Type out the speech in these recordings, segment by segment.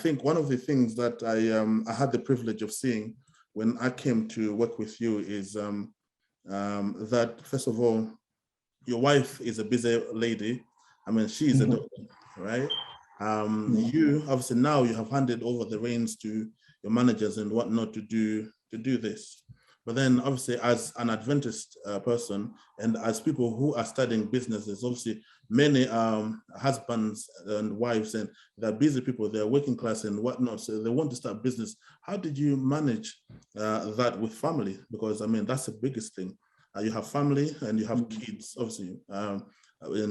think one of the things that I had the privilege of seeing when I came to work with you is that, first of all, your wife is a busy lady. I mean, she is a doctor, right? You obviously now you have handed over the reins to your managers and whatnot to do this. But then obviously as an Adventist person and as people who are studying businesses, obviously many husbands and wives, and they're busy people, they're working class and whatnot, so they want to start business. How did you manage that with family? Because I mean, that's the biggest thing. You have family and you have kids, obviously, and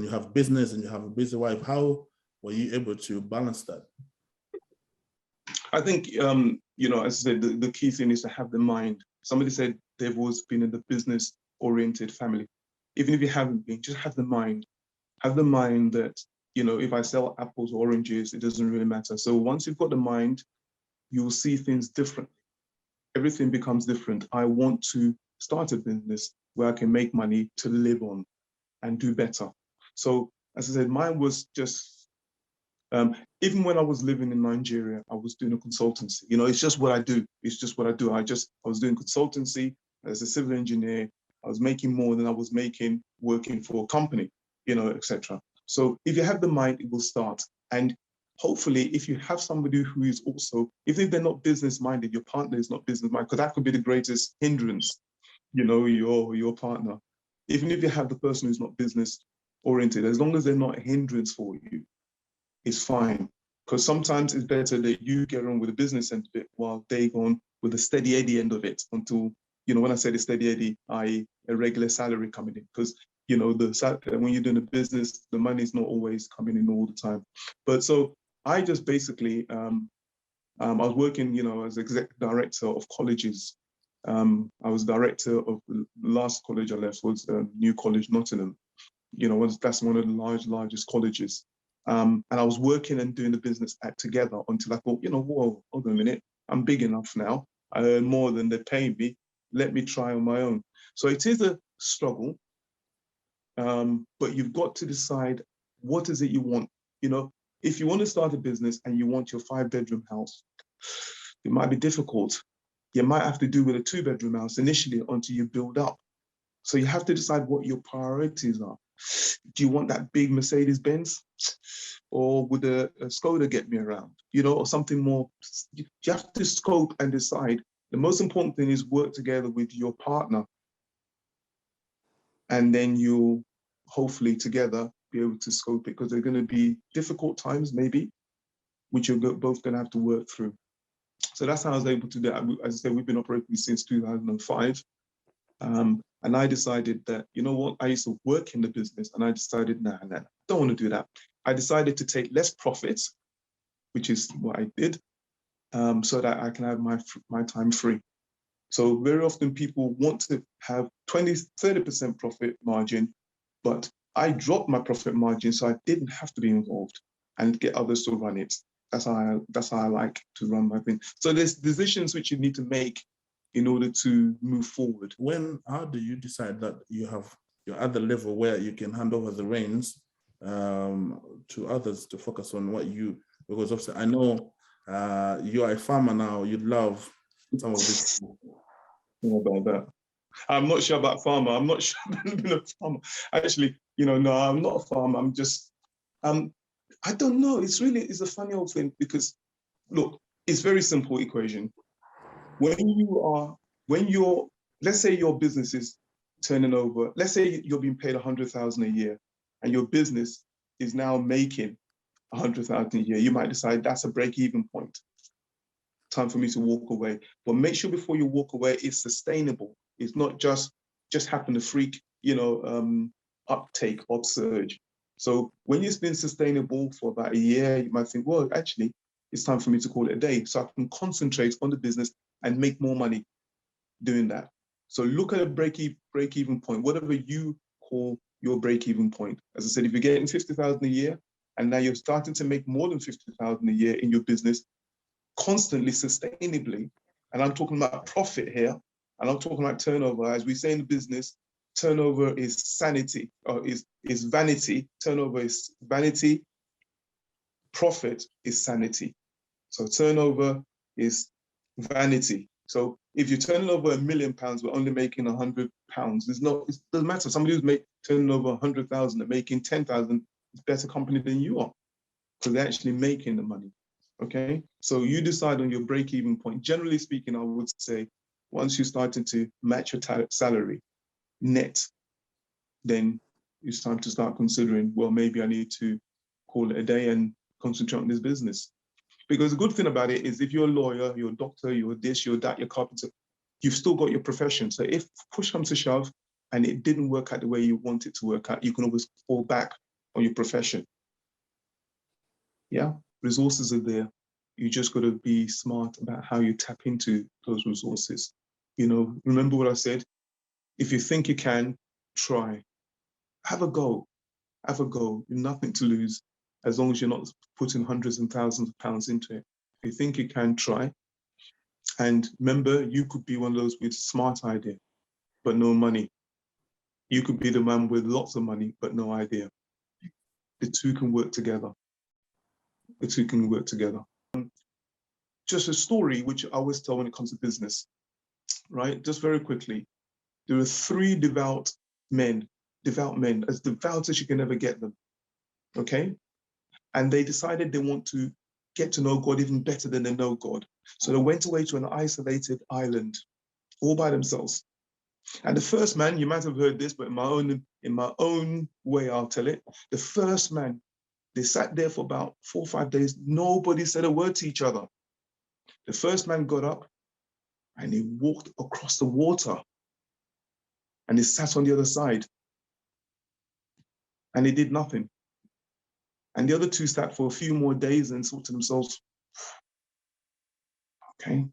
you have business and you have a busy wife. How were you able to balance that? I think, you know, as I said, the key thing is to have the mind. Somebody said they've always been in the business-oriented family. Even if you haven't been, just have the mind. Have the mind that, you know, if I sell apples or oranges, it doesn't really matter. So once you've got the mind, you'll see things differently. Everything becomes different. I want to start a business where I can make money to live on and do better. So as I said, mine was just, even when I was living in Nigeria, I was doing a consultancy. You know, it's just what I do. It's just what I do. I was doing consultancy as a civil engineer. I was making more than I was making working for a company, you know, etc. So if you have the mind, it will start. And hopefully, if you have somebody who is also, even if they're not business-minded, your partner is not business-minded, because that could be the greatest hindrance, you know, your partner. Even if you have the person who's not business-oriented, as long as they're not a hindrance for you, it's fine. Because sometimes it's better that you get on with the business end of it while they go on with the steady Eddie end of it until, you know, when I say the steady Eddie, i.e. a regular salary coming in. Because, you know, when you're doing a business, the money's not always coming in all the time. But so I just basically, I was working, you know, as executive director of colleges. I was director of the last college I left was New College Nottingham. You know, that's one of the largest colleges. And I was working and doing the business together until I thought, you know, whoa, hold on a minute, I'm big enough now. I earn more than they're paying me. Let me try on my own. So it is a struggle, but you've got to decide what is it you want. You know, if you want to start a business and you want your 5-bedroom house, it might be difficult. You might have to do with a 2-bedroom house initially until you build up. So you have to decide what your priorities are. Do you want that big Mercedes Benz, or would a Skoda get me around? You know, or something more. You have to scope and decide. The most important thing is work together with your partner, and then you'll hopefully together be able to scope it, because there are going to be difficult times maybe, which you're both going to have to work through. So that's how I was able to do that. As I said, we've been operating since 2005. And I decided that, you know what, I used to work in the business, and I decided, nah, don't want to do that. I decided to take less profits, which is what I did, so that I can have my time free. So very often people want to have 20-30% profit margin, but I dropped my profit margin so I didn't have to be involved and get others to run it. That's how I like to run my thing. So there's decisions which you need to make in order to move forward. How do you decide that you're at the level where you can hand over the reins to others to focus on what you, because obviously I know you are a farmer now, you love some of this. About that. I'm not sure about farmer. I'm not sure about being a farmer. Actually, you know, no, I'm not a farmer. I'm just, I don't know. It's a funny old thing, because look, it's very simple equation. Let's say your business is turning over, let's say you're being paid 100,000 a year and your business is now making 100,000 a year, you might decide that's a break-even point. Time for me to walk away. But make sure before you walk away, it's sustainable. It's not just happen to freak, you know, uptake, upsurge. So when it's been sustainable for about a year, you might think, well, actually, it's time for me to call it a day, so I can concentrate on the business and make more money doing that. So look at a break-even point, whatever you call your break-even point. As I said, if you're getting 50,000 a year and now you're starting to make more than 50,000 a year in your business, constantly, sustainably, and I'm talking about profit here, and I'm talking about turnover. As we say in the business, turnover is sanity, or is vanity. Turnover is vanity. Profit is sanity. So turnover is vanity. So if you're turning over £1 million, we're only making £100. It doesn't matter. Somebody who's turning over 100,000 and making 10,000 is better company than you are, because they're actually making the money. Okay, so you decide on your break-even point. Generally speaking, I would say once you started to match your salary net, then it's time to start considering, well, maybe I need to call it a day and concentrate on this business. Because the good thing about it is if you're a lawyer, you're a doctor, you're this, you're that, you're a carpenter, you've still got your profession. So if push comes to shove and it didn't work out the way you want it to work out, you can always fall back on your profession. Yeah, resources are there. You just got to be smart about how you tap into those resources. You know, remember what I said? If you think you can, try. Have a go. Have a go. You've nothing to lose as long as you're not putting hundreds and thousands of pounds into it. If you think you can, try. And remember, you could be one of those with smart idea, but no money. You could be the man with lots of money, but no idea. The two can work together. The two can work together. Just a story which I always tell when it comes to business, right? Just very quickly. There are 3 devout men, as devout as you can ever get them, okay? And they decided they want to get to know God even better than they know God. So they went away to an isolated island all by themselves. And the first man, you might have heard this, but in my own way, I'll tell it. The first man, they sat there for about 4 or 5 days. Nobody said a word to each other. The first man got up and he walked across the water and he sat on the other side and he did nothing. And the other 2 sat for a few more days and thought to themselves, okay.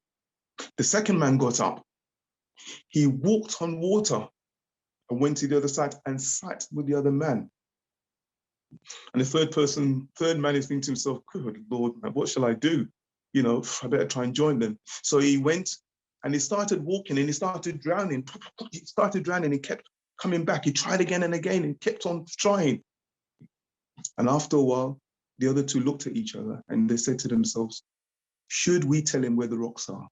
The second man got up. He walked on water and went to the other side and sat with the other man. And the third man is thinking to himself, good Lord, man, what shall I do? You know, I better try and join them. So he went and he started walking and he started drowning. He started drowning and kept coming back. He tried again and again and kept on trying. And after a while, the other 2 looked at each other and they said to themselves, should we tell him where the rocks are?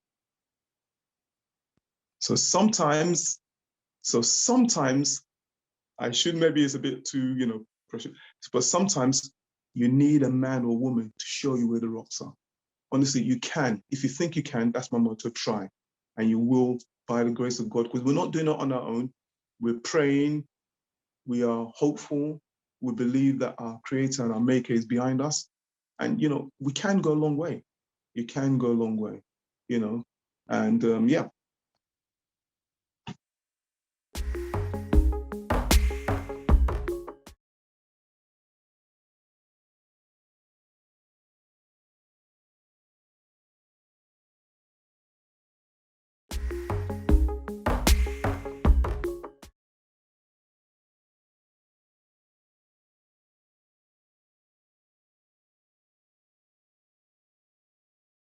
So sometimes I should, maybe it's a bit too, pressure, but sometimes you need a man or woman to show you where the rocks are. Honestly, you can. If you think you can, that's my motto, try. And you will, by the grace of God, because we're not doing it on our own. We're praying, we are hopeful, we believe that our Creator and our Maker is behind us. And, we can go a long way. You can go a long way, and yeah,